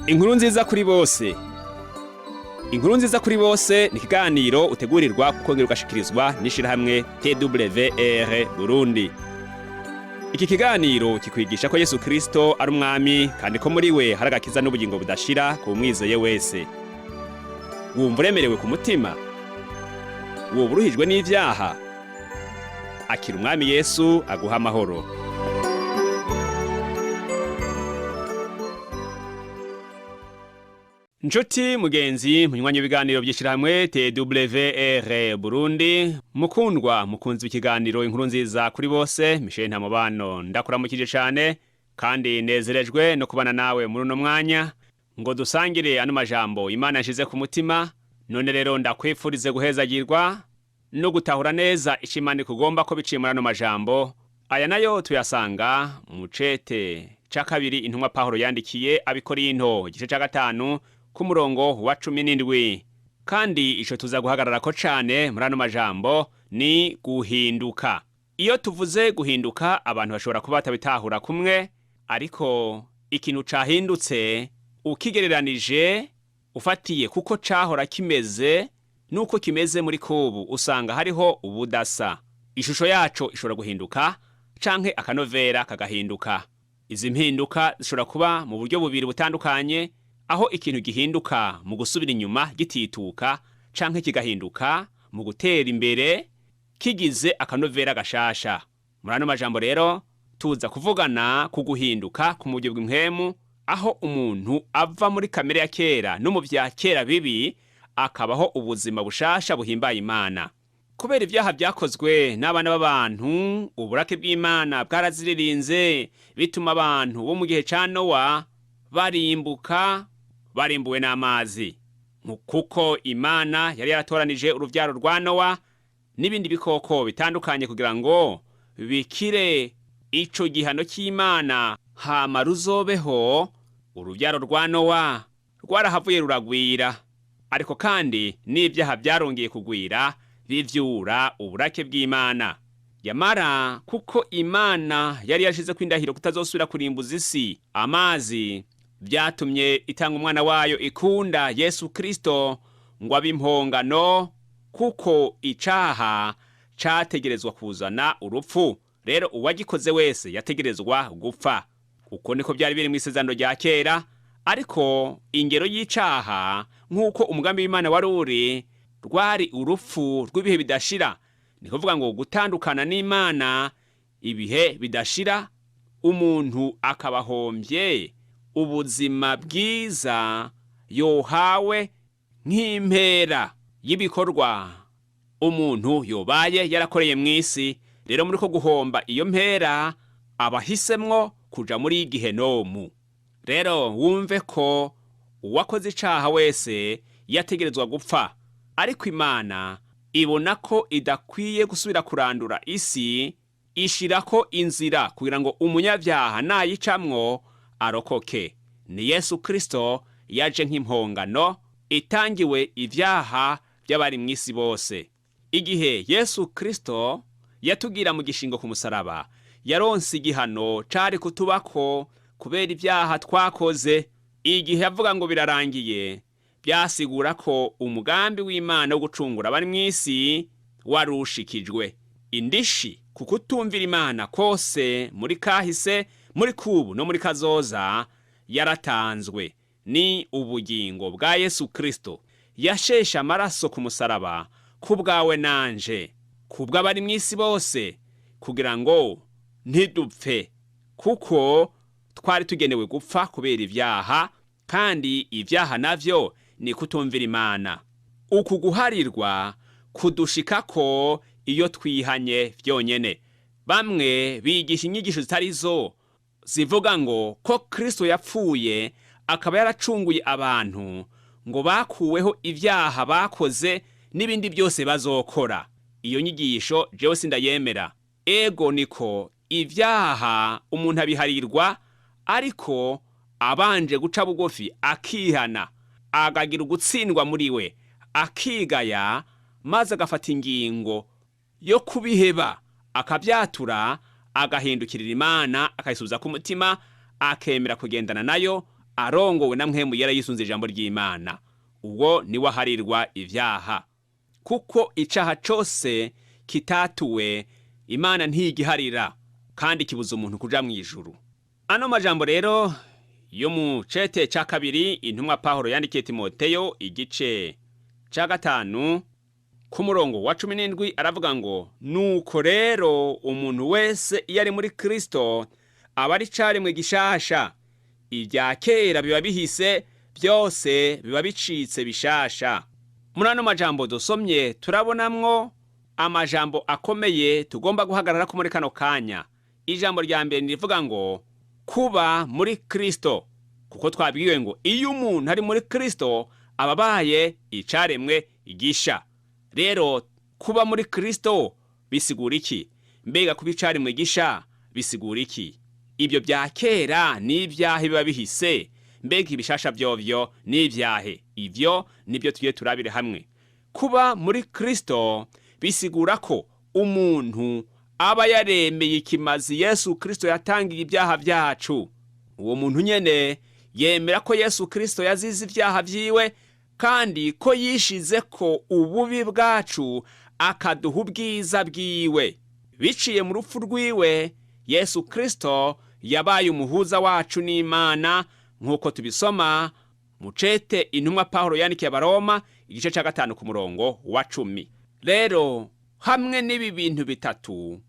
Inkuru nziza kuri bose. Inkuru nziza kuri bose ni ikiganiro utegurirwa kukongera ugashikirizwa n'ishirahamwe TWR Burundi. Iki kiganiro kikwigisha ko Yesu Kristo ari umwami kandi ko muri we hari agakiza n'ubugingo budashira ku mwizeye wese. Wumva uremerewe ku mutima? Woba uruhijwe n'ivyaha? Akira umwami Yesu aguha amahoro. Njuti mugenzi munywanyi w'ibiganiro by'ishirahamwe TWR Burundi, mukundwa mukunzi w'ikiganiro inkuru nziza kuri bose, Michel Ntamubano ndakuramukije cyane kandi nezerejwe no kubana nawe muri uno mwanya ngo dusangire ano majambo Imana yashize ku mutima. None rero ndakwifurize guhezagirwa no gutahura neza ishimani kugomba ko biciye muri ano majambo. Aya nayo tuyasanga mu cete ca kabiri intumwa Pawulo yandikiye Abikorinto igice ca 5 ku murongo wa 17. Kandi ico tuza guhagarara ko cane muri ano majambo ni guhinduka. Iyo tuvuze guhinduka abantu bashobora kuba batabitahura kumwe, ariko ikintu cahindutse ukigereranije ufatiye kuko cahora kimeze nuko kimeze muri kubu, usanga hariho ubudasa. Ishusho yaco ishobora guhinduka canke akanovera kagahinduka. Izi mpinduka zishobora kuba mu buryo bubiri butandukanye, aho ikintu gihinduka mu gusubira inyuma gitituka canke kigahinduka mu gutera imbere kigize akanovera gashasha. Muri ano majambo rero tuza kuvugana ku guhinduka ku buryo bw'impwemu, aho umuntu ava muri kamere ya kera no mu vya kera bibi akabaho ubuzima bushasha buhimbaye Imana. Kubera ivyaha vyakozwe n'abana b'abantu, uburake bw'Imana bwaraziririnze bituma abantu bo mu gihe ca Nowa barimbuwe n'amazi. Kuko Imana yari yaratoranije uruvyaro rwa Nowa n'ibindi bikoko bitandukanye kugira ngo bikire ico gihano cy'Imana, hama ruzobeho. Uruvyaro rwa Nowa rwarahavuye ruragwira, ariko kandi n'ivyaha byarongeye kugwira bivyura uburake bw'Imana. Yamara kuko Imana yari yashize kwindahiro kutazosubira kurimbuza isi, amazi byatumye itanga umwana wayo ikunda Yesu Kristo ngo abe impongano, kuko icaha categerezwa kuzana urupfu. Rero uwagikoze wese yategerezwa gupfa. Uko niko byari biri mu isezerano rya kera, ariko ingero y'icaha nk'uko umugambi w'Imana wari uri, rwari urupfu rw'ibihe bidashira. Ni kuvuga ngo gutandukana n'Imana ibihe bidashira, umuntu akabahombye ubuzima bwiza yohawe nk'impera y'ibikorwa umuntu yobaye yarakoreye mu isi. Rero muri ko guhomba iyo mpera abahisemwo kuja muri Gihenomu. Rero wumve ko uwakoze icaha wese yategerezwa gupfa, ariko Imana ibona ko idakwiye gusubira kurandura isi, ishirako inzira kugira ngo umunyavyaha nayicamwo arokoke. Ni Yesu Kristo yaje nk'impongano itangiwe ivyaha by'abari mu isi bose. Igihe Yesu Kristo yatugira mu gishingo ku musaraba, yaronse igihano cari kutubako kubera ivyaha twakoze. Igihe yavuga ngo birarangiye, byasigura ko umugambi w'Imana wo gucungura abari mu isi warushikijwe. Indishi kukutumvira Imana kose muri kahise, muri kubu no muri kazoza yaratanzwe. Ni ubugingo bwa Yesu Kristo yashesha amaraso ku musaraba kubwawe nanje, kubw'abari mu isi bose, kugira ngo ntidupfe, kuko twari tugenewe gupfa kubera ivyaha, kandi ivyaha navyo ni kutumvira Imana. Uku guharirwa kudushikako iyo twihanye vyonyene. Bamwe bigisha inyigisho zitarizo zivuga ngo ko Kristo yapfuye akaba yaracunguye abantu, ngo bakuweho ivyaha bakoze n'ibindi byose bazokora. Iyo nyigisho jewe sindayemera. Ego niko ivyaha umuntu abiharirwa, ariko abanje guca bugufi akihana, agagira ugutsindwa muri we, akigaya, maze agafata ingingo yo kubiheba, akavyatura, agahindukirira Imana, akayisubiza ku mutima, akemera kugendana nayo, arongowe na mpwemu yera yisunze ijambo ry'Imana, ubwo niwe aharirwa ivyaha. Kuko icaha cose kitatuwe, Imana ntigiharira kandi kibuza umuntu kuja mw'ijuru. Ano majambo rero yo mu cete ca kabiri intumwa Pawulo yandikiye Timoteyo igice ca 5 ku murongo wa 17 aravuga ngo, nuko rero umuntu wese iyo ari muri Kristo aba ari caremwe gishasha, ibya kera biba bihise, byose biba bicitse bishasha. Muri ano majambo dusomye turabonamwo amajambo akomeye tugomba guhagarara ko muri kano kanya. Ijambo rya mbere rivuga ngo kuba muri Kristo, kuko twabwiwe ngo iyo umuntu ari muri Kristo ababaye icaremwe igisha. Rero kuba muri Kristo bisigura iki? Mbega kuba icaremwe igisha bisigura iki? Ibyo bya kera n'ibyahe biba bihise, mbega ibishasha vyovyo n'ivyahe? Ivyo nibyo tugiye turabire hamwe. Kuba muri Kristo bisigura ko umuntu aba yaremeye ikimazi Yesu Kristo yatangiye ibyaha vyacu. Uwo muntu nyene yemera ko Yesu Kristo yazize ibyaha vyiwe, kandi ko yishize ko ububi bwacu akaduha ubwiza bwiwe. Biciye mu rupfu rwiwe, Yesu Kristo yabaye umuhuza wacu n'Imana, nk'uko tubisoma mu cete intumwa Pawulo yandikiye Abaroma igice ca 5 ku murongo wa 10. Rero hamwe n'ibi bintu bitatu,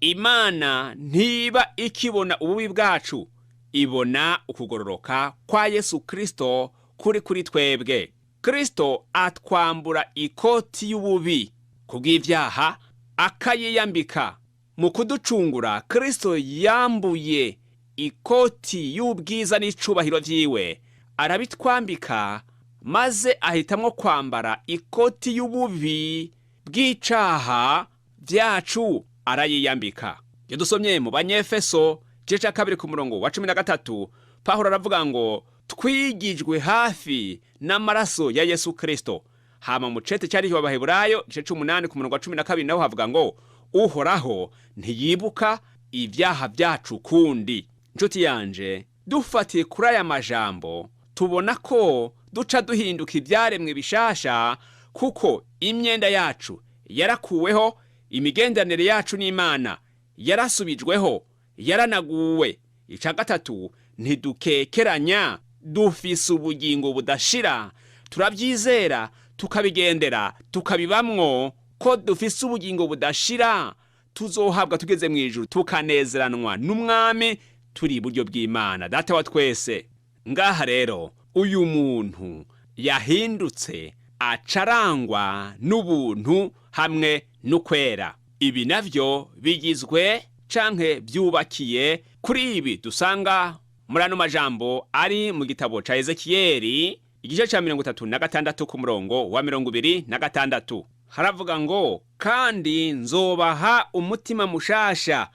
Imana ntiba ikibona ububi bwacu, ibona ukugororoka kwa Yesu Kristo kuri twebwe. Kristo atwambura ikoti y'ububi kubw'ivyaha akayiyambika. Mu kuducungura, Kristo yambuye ikoti y'ubwiza n'icubahiro vyiwe, arabitwambika, maze ahitamwo kwambara ikoti y'ububi bw'icaha vyacu, arayiyambika. Iyo dusomye mu Banyefeso igice ca 2 ku murongo wa 13, Pawulo aravuga ngo twigijwe hafi n'amaraso ya Yesu Kristo. Hama mu cete cyari Abaheburayo igice ca 8 ku murongo wa 12 naho havuga ngo uhoraho ntiyibuka ibyaha vyacu kundi. Nshuti yanje, dufatiye kuri aya majambo tubona ko duca duhinduka ibyaremwe bishasha, kuko imyenda yacu yarakuweho, imigendanire yacu n'Imana yarasubijweho, yaranaguwe. Ica gatatu, ntidukekeranya, dufise ubugingo budashira. Turabyizera, tukabigendera, tukabibamwo ko dufise ubugingo budashira, tuzohabwa tugeze mu ijuru, tukanezeranwa n'Umwami turi iburyo bw'Imana Data wa twese. Ngaha rero uyu muntu yahindutse acarangwa n'ubuntu hamwe n'ukwera. Ibi navyo bigizwe canke byubakiye kuri ibi dusanga muri ano majambo ari mu gitabo ca Ezekiyeli igice ca 36 ku murongo wa 26. Haravuga ngo, kandi nzobaha umutima mushasha,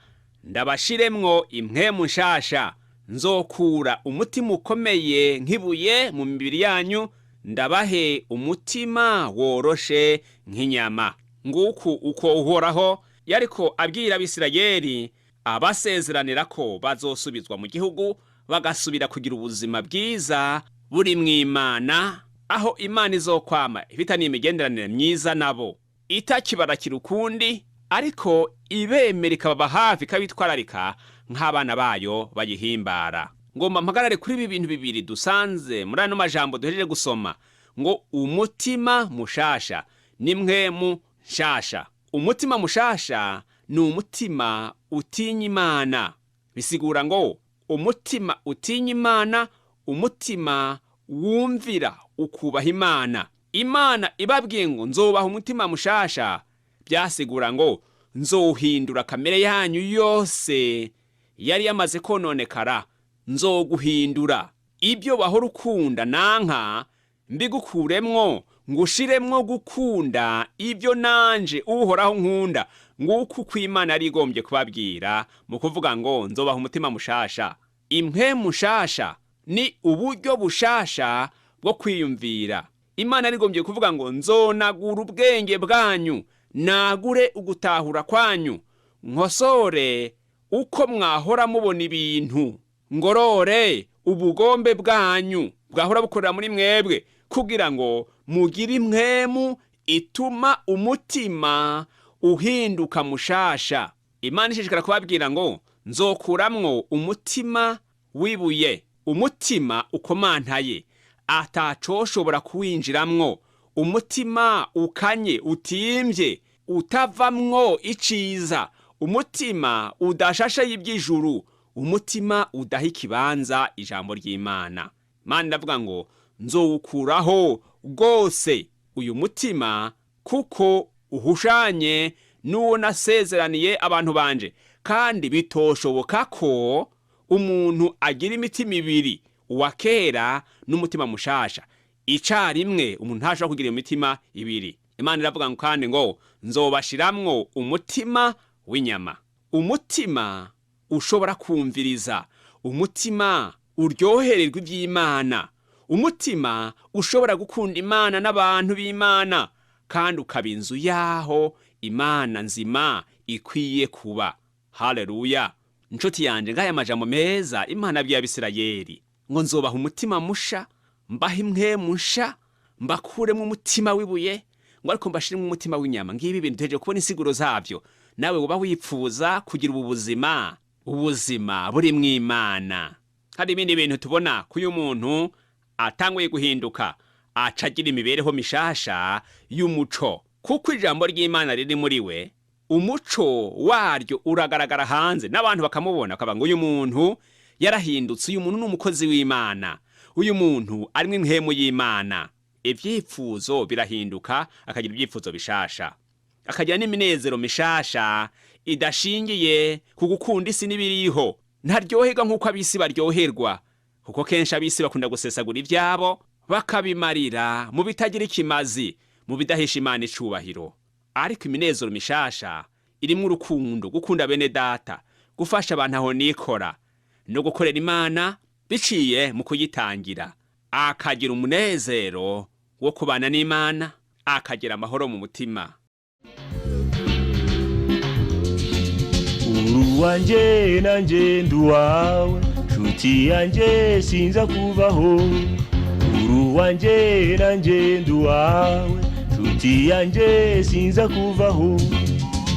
ndabashiremwo impwemu nshasha, nzokura umutima ukomeye nk'ibuye mu mibiri yanyu, ndabahe umutima woroshe nk'inyama. Nguku uko uhoraho yariko abwira Abisirayeli, abasezeranira ko bazosubizwa mu gihugu, bagasubira kugira ubuzima bwiza buri mw'Imana, aho Imana izokwama ifitanye imigenderanire myiza nabo, itakibarakira ukundi, ariko ibemera ikababa hafi, ikabitwararika nk'abana bayo bayihimbara. Ngomba mpagarare kuri ibi bintu bibiri dusanze muri ano majambo duhejeje gusoma, ngo umutima mushasha n'imwemu nshasha. Umutima mushasha ni umutima utinya Imana. Bisigura ngo umutima utinya Imana, umutima wumvira ukubaha Imana. Imana ibabwiye ngo nzobaha umutima mushasha, byasigura ngo nzohindura kamere yanyu yose yari yamaze kononekara, nzoguhindura. Ibyo wahora ukunda nanka mbigukuremwo, ngushiremwo gukunda ibyo nanje uhoraho nkunda. Nguko uko Imana yari igombye kubabwira mu kuvuga ngo nzobaha umutima mushasha. Impwemu nshasha ni uburyo bushasha bwo kwiyumvira. Imana yari igombye kuvuga ngo nzonagura ubwenge bwanyu, nagure ugutahura kwanyu, nkosore uko mwahora mubona ibintu, ngorore ubugombe bwanyu bwahora bukorera muri mwebwe kugira ngo mugire impwemu ituma umutima uhinduka mushasha. Imana ishishikara kubabwira ngo nzokuramwo umutima wibuye, umutima ukomantaye atacoshobora kuwinjiramwo, umutima ukanye utimvye utavamwo iciza, umutima udashashe y'iby'ijuru, umutima udaha ikibanza ijambo ry'Imana. Imana ndavuga ngo nzowukuraho rwose uyu mutima, kuko uhushanye n'uwo nasezeraniye abantu banje, kandi bitoshoboka ko umuntu agira imitima ibiri, uwa kera n'umutima mushasha icarimwe. Umuntu ntashobora kugira imitima ibiri. Imana iravuga ngo kandi ngo nzobashiramwo umutima w'inyama, umutima ushobora kumviriza, umutima uryohererwa iby'Imana, umutima ushobora gukunda Imana n'abantu b'Imana, kandi ukaba inzu yaho Imana nzima ikwiye kuba. Haleluya! Nshuti yanje, ngaya majambo meza Imana yabwiye Abisirayeli ngo nzobaha umutima musha, mbaha impwemu nsha, mbakuremo umutima wibuye, ngo ariko mbashiremo umutima w'inyama. Ngibi ibintu tuheje kubona insiguro zavyo. Nawe uba wipfuza kugira ubuzima buri mw'Imana. Hari ibindi bintu tubona kuyu muntu atanguye guhinduka, acagira imibereho mishasha y'umuco, kuko ijambo ry'Imana riri muri we. Umuco waryo uragaragara hanze n'abantu bakamubona, akaba ngo uyu muntu yarahindutse, uyu muntu n'umukozi w'Imana, uyu muntu arimwe impwemu y'Imana. Ivyifuzo birahinduka, akagira ibyifuzo bishasha, akagira n'iminezero mishasha idashingiye ku gukunda isi n'ibiriho. Ntaryoherwa nk'uko abisi baryoherwa, kuko kenshi abisi bakunda gusesagura ivyabo bakabimarira mu bitagira ikimazi, mu bidahisha Imana icubahiro. Ariko iminezero mishasha irimwo urukundo, gukunda bene data, gufasha abantu aho nikora, no gukorera Imana biciye mu kuyitangira. Akagira umunezero wo kubana n'Imana, akagira amahoro mu mutima. Uru wanje nanje nduwawe, nshuti yanje sinza kubaho. Uru wanje nanje nduwawe, nshuti yanje sinza kuvaho.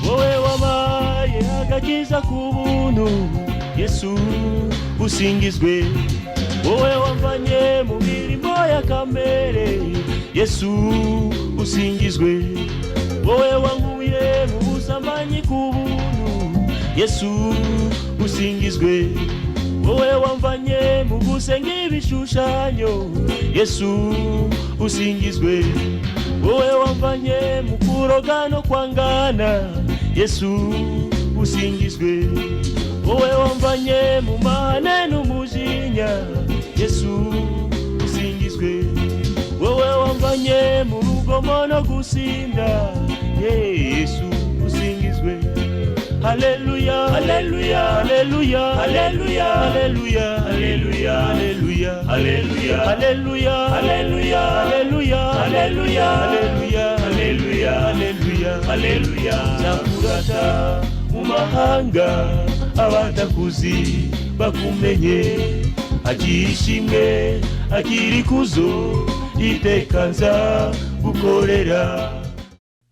Wowe wabaye agakiza k'ubuntu, Yesu usingizwe. Wowe wamvanye mu mirimo ya kamere, Yesu usingizwe. Wowe wankuye mu busambanyi k'ubuntu, Yesu usingizwe. Wowe wamvanye mu gusenga ibishushanyo, Yesu usingizwe. Wowe wamvanye mu kuroga no kwangana, Yesu usingizwe. Wowe wamvanye mu mahane n'umujinya, Yesu usingizwe. Wowe wamvanye mu rugomo no gusinda, Yesu usingizwe. Haleluya, haleluya, haleluya, haleluya, haleluya, haleluya, haleluya, haleluya, haleluya, haleluya, haleluya, haleluya, haleluya, haleluya, haleluya. Nakurata mu mahanga abatakuzi bakumenye, agira ishimwe, agira ikuzo, iteka nza gukorera.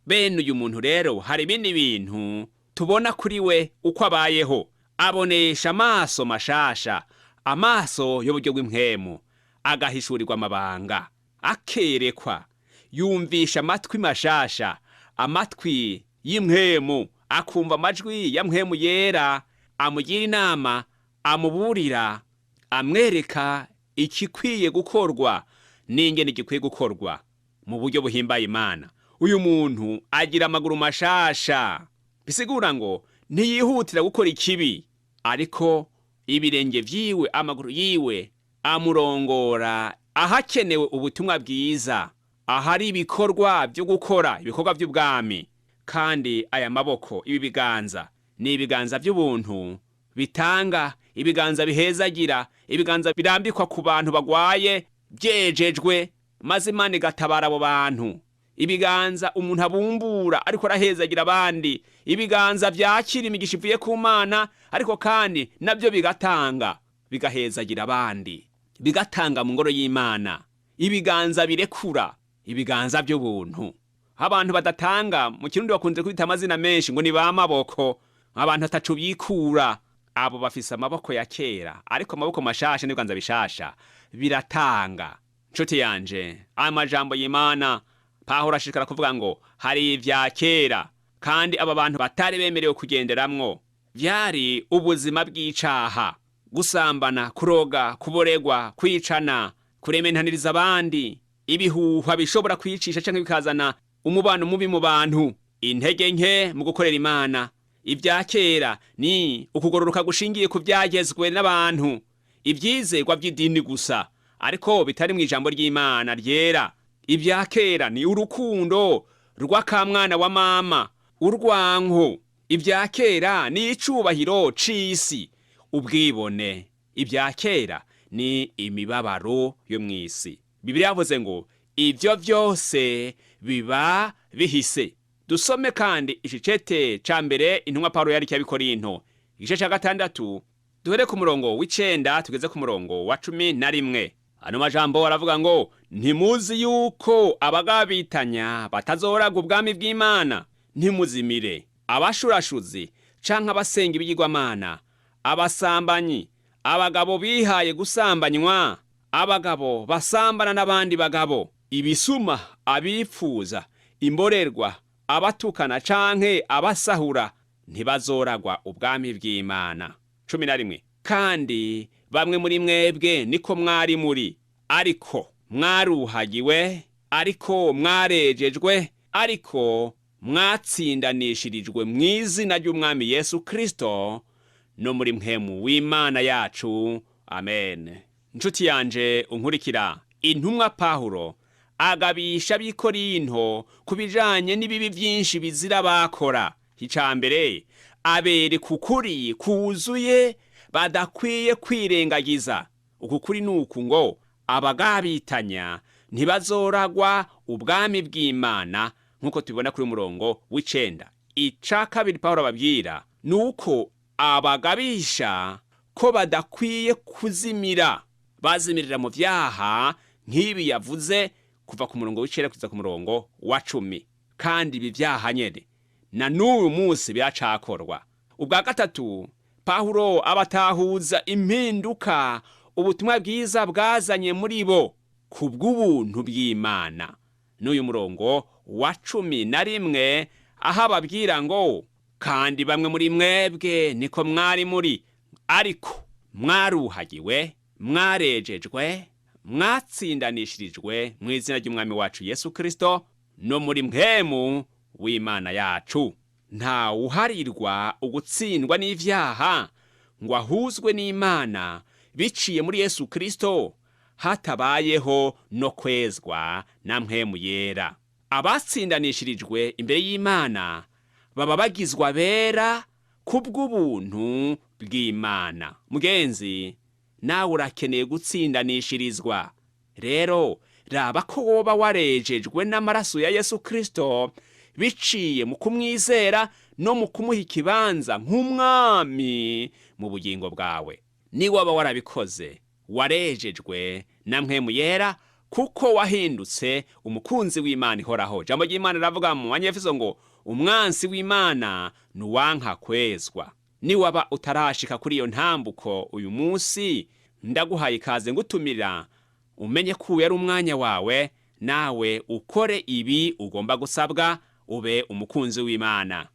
Bene uyu muntu rero hari ibindi bintu tubona kuri we uko abayeho. Abonesha amaso mashasha, amaso y'uburyo bw'impwemu, agahishurirwa amabanga, akerekwa, yumvisha amatwi mashasha, amatwi y'impwemu, akumva amajwi ya mpwemu yera, amugira inama, amuburira, amwereka ikikwiye gukorwa n'ingene gikwiye gukorwa mu buryo buhimbaye Imana. Uyu muntu agira amaguru mashasha, bisigura ngo ntiyihutira gukora ikibi, ariko ibirenge vyiwe, amaguru yiwe amurongora ahakenewe ubutumwa bwiza, ahari ibikorwa byo gukora ibikorwa by'ubwami. Kandi aya maboko, ibi biganza, ni ibiganza by'ubuntu bitanga, ibiganza bihezagira, ibiganza birambikwa ku bantu bagwaye byejejwe, maze Imana igatabara abo bantu. Ibiganza umuntu abumbura ariko arahezagira abandi, ibiganza vyakira imigisha ivuye ku Mana, ariko kandi nabyo bigatanga bigahezagira abandi. bigatanga mu ngoro y'Imana, ibiganza birekura, ibiganza by'ubuntu. Abantu badatanga mu Kirundi bakunze kwita amazina menshi ngo ni ba maboko, abantu atacu bikura. Abo bafise amaboko ya kera, ariko amaboko mashasha n'ibiganza bishasha biratanga. Nshuti yanje, amajambo y'Imana Pawulo ashikara kuvuga ngo hari ivya kera, kandi aba bantu batari bemerewe kugenderamwo vyari ubuzima bw'icaha, gusambana, kuroga, kuboregwa, kwicana, kurementaniriza abandi, ibihuha bishobora kwicisha canke bikazana umubano mubi mu bantu, intege nke mu gukorera Imana. Ivya kera ni ukugororoka gushingiye ku vyagezwe n'abantu, ivyizerwa vy'idini gusa, ariko bitari mu ijambo ry'Imana ryera. Ivya kera ni urukundo rw'akamwana wa mama, urwanko. Ivya kera ni icubahiro c'isi, ubwibone. Ivya kera ni imibabaro yo mw'isi. Bibiliya yavuze ngo ivyo vyose biba bihise. Dusome kandi icicete ca mbere intumwa Pawulo yari cy'Abikorinto, igice ca 6, duhere ku murongo w'9 tugeze ku murongo wa 11. Ano majambo aravuga ngo ntimuzi yuko abagabitanya batazoraga ubwami bw'Imana. Ntimuzimire abashurashuzi canke abasenga ibigirwamana, abasambanyi, abagabo bihaye gusambanywa, abagabo basambana n'abandi bagabo, ibisuma, abipfuza, imborerwa, abatukana canke abasahura ntibazoragwa ubwami bw'Imana. 11. Kandi bamwe muri mwebwe niko mwari muri, ariko mwaruhagiwe, ariko mwarejejwe, ariko mwatsindanishirijwe mw'izina ry'Umwami Yesu Kristo no muri mpwemu w'Imana yacu. Amen. Nshuti yanje unkurikira, intumwa Pawulo agabisha ab'Ikorinto kubijanye n'ibibi vyinshi bizira bakora. Icambere, abereka ukuri kuzuye badakwiye kwirengagiza. Ukukuri nuku ngo abagabitanya ntibazoragwa ubwami bw'Imana, nkuko tubibona kuri murongo w'9. Ica kabiri Pawulo ababwira nuko abagabisha ko badakwiye kuzimira, bazimirira mu vyaha nk'ibi yavuze kuva ku murongo w'9 kugeza ku murongo wa 10. Kandi ibi vyaha nyene na n'uyu munsi biracakorwa. Ubwa gatatu, Pawulo abatahuza impinduka ubutumwa bwiza bwazanye muri bo kubw'ubuntu bw'Imana. N'uyu murongo wa 11 aho ababwira ngo kandi bamwe muri mwebwe niko mwari muri, ariko mwaruhagiwe, mwarejejwe, mwatsindanishirijwe mw'izina ry'Umwami wacu Yesu Kristo no muri mpwemu w'Imana yacu. Nta uharirwa ugutsindwa n'ivyaha ngo ahuzwe n'Imana biciye muri Yesu Kristo, hatabayeho no kwezwa na mpwemu yera. Abatsindanishirijwe imbere y'Imana baba bagizwa bera kubw'ubuntu bw'Imana. Mugenzi, nawe urakeneye gutsindanishirizwa. Rero raba ko woba warejejwe n'amaraso ya Yesu Kristo biciye mu kumwizera no mu kumuha ikibanza nk'umwami mu bugingo bwawe. Ni waba warabikoze, warejejwe na mpwemu yera, kuko wahindutse umukunzi w'Imana ihoraho. Jambo ry'Imana ravuga mu Banyefeso ngo umwansi w'Imana nuwanka kwezwa. Ni waba utarashika kuri iyo ntambuko uyu munsi, ndaguhaye ikaze ngutumira umenye ko yari umwanya wawe, nawe ukore ibi ugomba gusabwa, ube umukunzi w'Imana.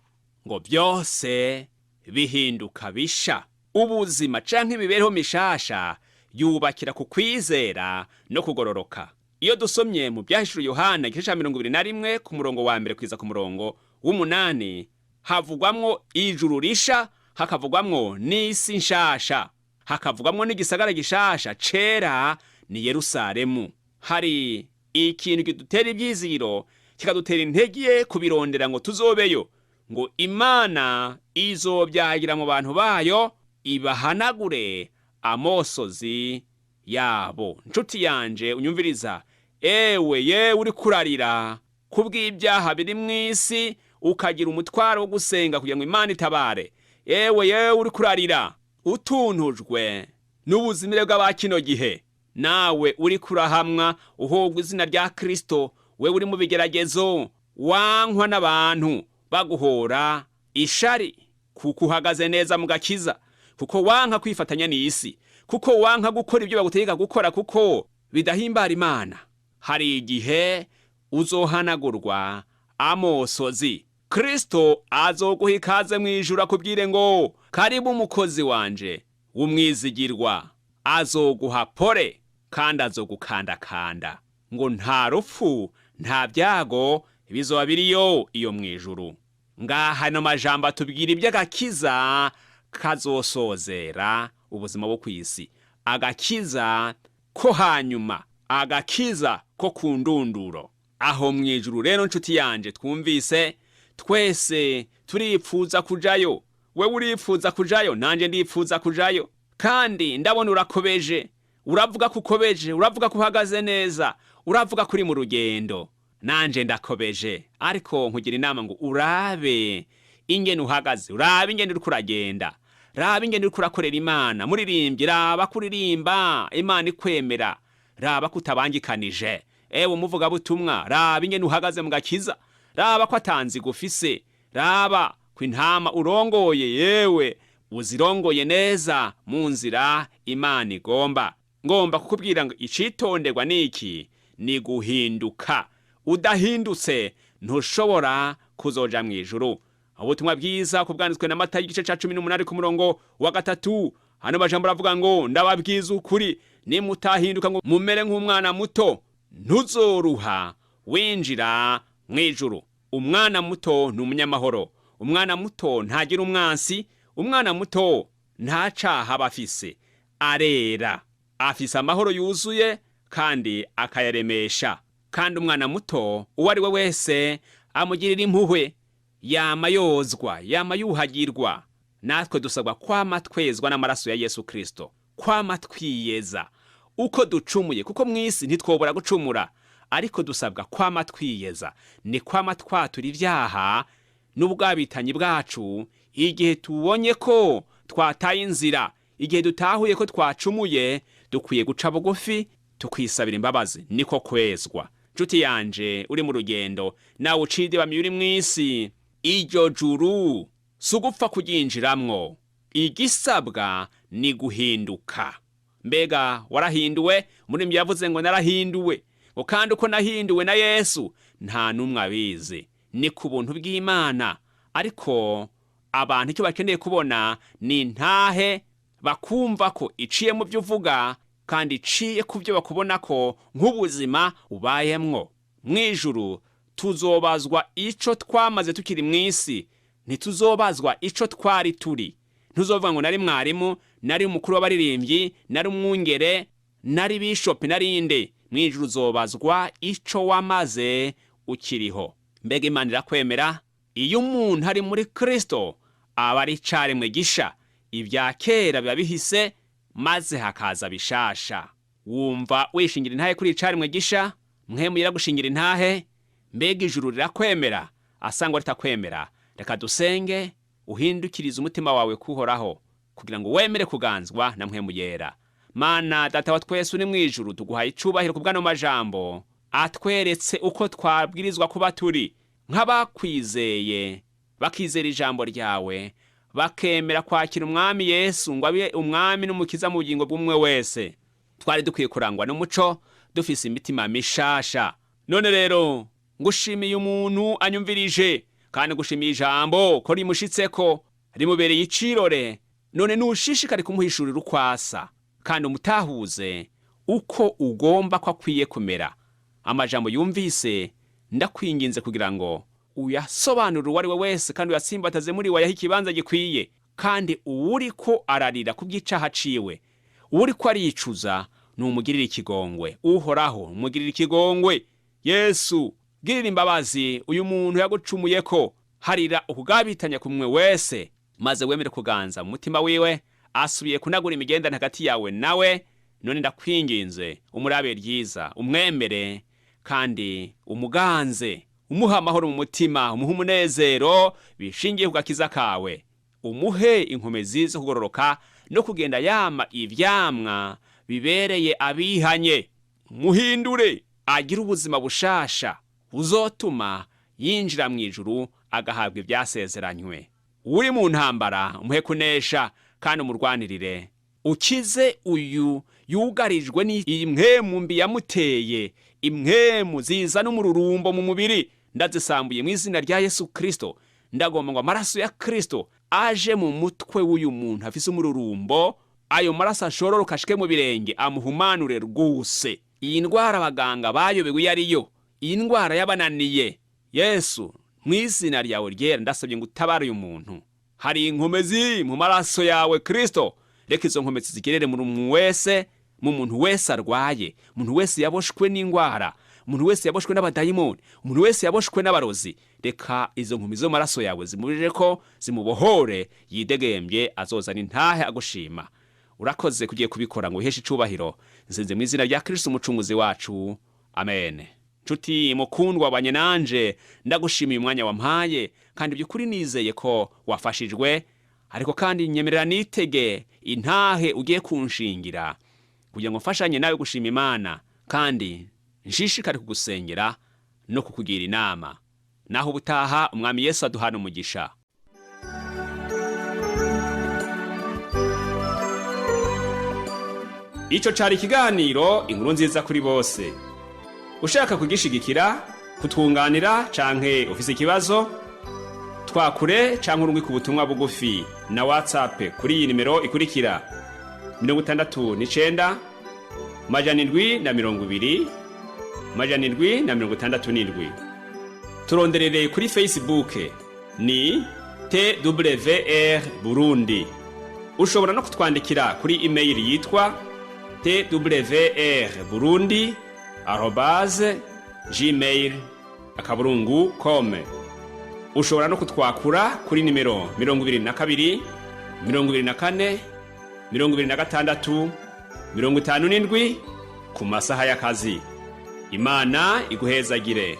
Ngo byose bihinduka bisha. Ubuzima canke imibereho mishasha yubakira ku kwizera no kugororoka. Iyo dusomye mu byahishuro Yohana igice ca 21 ku murongo wa 1 kwiza ku murongo w'8, havugwamwo ijuru risha, hakavugwamwo n'isi nshasha, hakavugwamwo n'igisagara gishasha cera ni Yerusalemu. Hari ikintu kidutera ibyiziro kikadutera intege kubirondera ngo tuzobeyo, ngo Imana izobyagira mu bantu bayo ibahanagure amosozi yabo. Nshuti yanje unyumviriza, yewe uri kurarira kubw'ibyaha biri mw'isi, ukagira umutwaro wo gusenga kugira ngo Imana itabare. Yewe uri kurarira utuntujwe n'ubuzimire bw'abakino gihe, nawe uri kurahamwa uhogwa izina rya Kristo, we uri mu bigeragezo, wankwa n'abantu baguhora ishari, kuko uhagaze neza mu gakiza, kuko wanka kwifatanya n'isi, kuko wanka gukora ibyo bagutegeka gukora kuko bidahimbara Imana. Hari igihe uzohanagurwa amosozi, Kristo azoguha ikaze mu ijuru akubwire ngo karibu umukozi wanje w'umwizigirwa, azoguha pole kandi azogukandakanda, ngo nta rupfu nta byago bizoba biriyo iyo mu ijuru. Ngaha no majambo atubwira iby'agakiza kazosozera ubuzima bwo kwisi, agakiza ko hanyuma, agakiza ko kundunduro. Aho mu ijuru rero nshuti yanje, twumvise twese turipfuza kujayo. We uripfuza kujayo, nanje ndipfuza kujayo, kandi ndabona urakobeje, uravuga ko ukobeje, uravuga ko uhagaze neza, uravuga kuri mu rugendo. Nanje ndakobeje, ariko nkugira inama ngo urabe ingene uhagaze, urabe ingene uri kuragenda, raba ingene uri kurakorera Imana. Muririmbye, raba kuririmba Imana ikwemera, raba kutabangikanije. Ewe umuvuga butumwa, raba ingene uhagaze mu gakiza, raba ko atanzi gufise, raba ko intama urongoye yewe uzirongoye neza mu nzira Imana igomba. Ngomba kukubwira ngo icitonderwa niki ni guhinduka. Udahindutse ntushobora kuzoja mu ijuru. Ubutumwa bwiza kubwanditswe na Matayo igice ca 18 ku murongo wa 3, hano majambo aravuga ngo ndababwiza ukuri, nimutahinduka ngo mumere nk'umwana muto, ntuzoruha winjira mu ijuru. Umwana muto ni umunyamahoro, umwana muto ntagira umwansi, umwana muto nta caha bafise, arera, afise amahoro yuzuye kandi akayaremesha. Kandi umwana muto uwo ari we wese amugirira impuhwe, yama yozwa, yama yuhagirwa. Natwe dusabwa kwama twezwa n'amaraso ya Yesu Kristo, kwama twiyeza uko ducumuye, kuko mw'isi ntitwobora gucumura, ariko dusabwa kwama twiyeza, ni kwama twatura ivyaha n'ubwabitanyi bwacu. Igihe tubonye ko twataye inzira, igihe dutahuye ko twacumuye, dukwiye guca bugufi tukisabira imbabazi, niko kwezwa. Nshuti yanje uri mu rugendo, nawe ucidibamye uri mw'isi, iryo juru sugupfa kuryinjiramwo, igisabwa ni guhinduka. Mbega warahinduwe? Umuririmbyi yavuze ngo narahinduwe, ngo kandi uko nahinduwe na Yesu nta numwe abizi, ni ku buntu bw'Imana. Ariko abantu icyo bakeneye kubona ni ntahe, bakumva ko iciye mu byo uvuga kandi iciye ku byo bakubona ko nk'ubuzima ubayemwo. Mwijuru tuzobazwa ico twamaze tukiri mw'isi, ntituzobazwa ico twari turi. Ntuzovuga ngo nari mwarimu, nari umukuru w'abaririmbyi, nari umwungere, nari bishop, nari inde. Mwijuru uzobazwa ico wamaze ukiriho. Mbega Imana irakwemera? Iyo umuntu ari muri Kristo aba ari caremwe gisha, ibya kera biba bihise maze hakaza bishasha. Wumva wishingira intahe kuri caremwe gisha? Mwemu yiragushingira intahe? Mbega ijuru rirakwemera? Asangwa ritakwemera, reka dusenge uhindukirize umutima wawe kuhoraho, kugira ngo wemere kuganzwa na Mwemu yera. Mana Data wa twese uri mwijuru, tuguhaye icubahiro kubwano majambo atweretse uko twabwirizwa kuba turi nk'abakwizeye, bakizera ijambo ryawe, bakemera kwakira umwami Yesu ngo abe umwami n'umukiza mu bugingo bw'umwe wese. Twari dukwiye kurangwa n'umuco, dufise imitima mishasha. None rero ngushimiye umuntu anyumvirije, kandi ngushimiye ijambo ko rimushitseko, rimubereye icirore. None nushishikare kumuhishurira ukwasa, kandi umutahuze uko ugomba ko akwiye kumera. Amajambo yumvise ndakwinginze kugira ngo uyasobanurire uwo ari we wese, kandi uyatsimbataze muri we, yaha ikibanza gikwiye. Kandi uwuri ko ararira ku bw'icaha ciwe, uwuri ko aricuza, numugirire ikigongwe. Uhoraho umugirire ikigongwe. Yesu girira imbabazi uyu muntu yagucumuye ko, harira ukugabitanya kumwe wese, maze wemere kuganza mu mutima wiwe, asubiye kunagura imigendane hagati yawe nawe. None ndakwinginze umurabe ryiza, umwemere kandi umuganze, umuha amahoro mu mutima, umuha umunezero bishingiye ku gakiza kawe, umuhe inkomezi zo kugororoka no kugenda yama ivyamwa bibereye abihanye. Muhindure agira ubuzima bushasha buzotuma yinjira mu ijuru agahabwa ibyasezeranywe. Uri mu ntambara umuhe kunesha kandi umurwanirire. Ukize uyu yugarijwe n'imwemu mbi yamuteye, imwemu ziza n'umururumbo mu mubiri. Ndazisambuye mu izina rya Yesu Kristo. Ndagomba ngo amaraso ya Kristo aje mu mutwe w'uyu muntu afise umururumbo, ayo maraso ashororoka ashike mu birenge amuhumanure rwose. Iyi ndwara abaganga bayobewe iyo ariyo, iyi ndwara yabananiye. Yesu, mu izina ryawe ryera ndasabye ngo utabare uyu muntu. Hari inkomezi mu maraso yawe Kristo. Reka izo nkomezi zigerere mu muntu wese arwaye, umuntu wese yaboshwe n'indwara, umuntu wese yaboshwe n'abadayimoni, umuntu wese yaboshwe n'abarozi. Reka izo nkomezi zo maraso yawe zimubirire ko zimubohore, yidegembye azozana intahe agushima. Urakoze kugiye kubikora ngo uheshe icubahiro. Nsenze mu izina rya Kristo umucunguzi wacu. Amen. Nshuti mukundwa wabanye nanje, ndagushimiye umwanya wampaye kandi by'ukuri nizeye ko wafashijwe. Ariko kandi nyemerera nitege intahe ugiye kunshingira kugira ngo mfashanye nawe gushima Imana, kandi nshishikare kugusengera no kukugira inama. Naho ubutaha umwami Yesu aduhana umugisha. Ico cari ikiganiro Inkuru Nziza kuri bose. Ushaka kugishigikira, kutwunganira canke ufise ikibazo, twakure canke urungike ubutumwa bugufi na WhatsApp kuri iyi nimero ikurikira: 69 720 767. Turonderere kuri Facebook ni TWR Burundi. Ushobora no kutwandikira kuri email yitwa twrburundi@gmail.com. Ushobora no kutwakura kuri nimero 22 24 26 57 ku masaha y'akazi. Imana iguhezagire.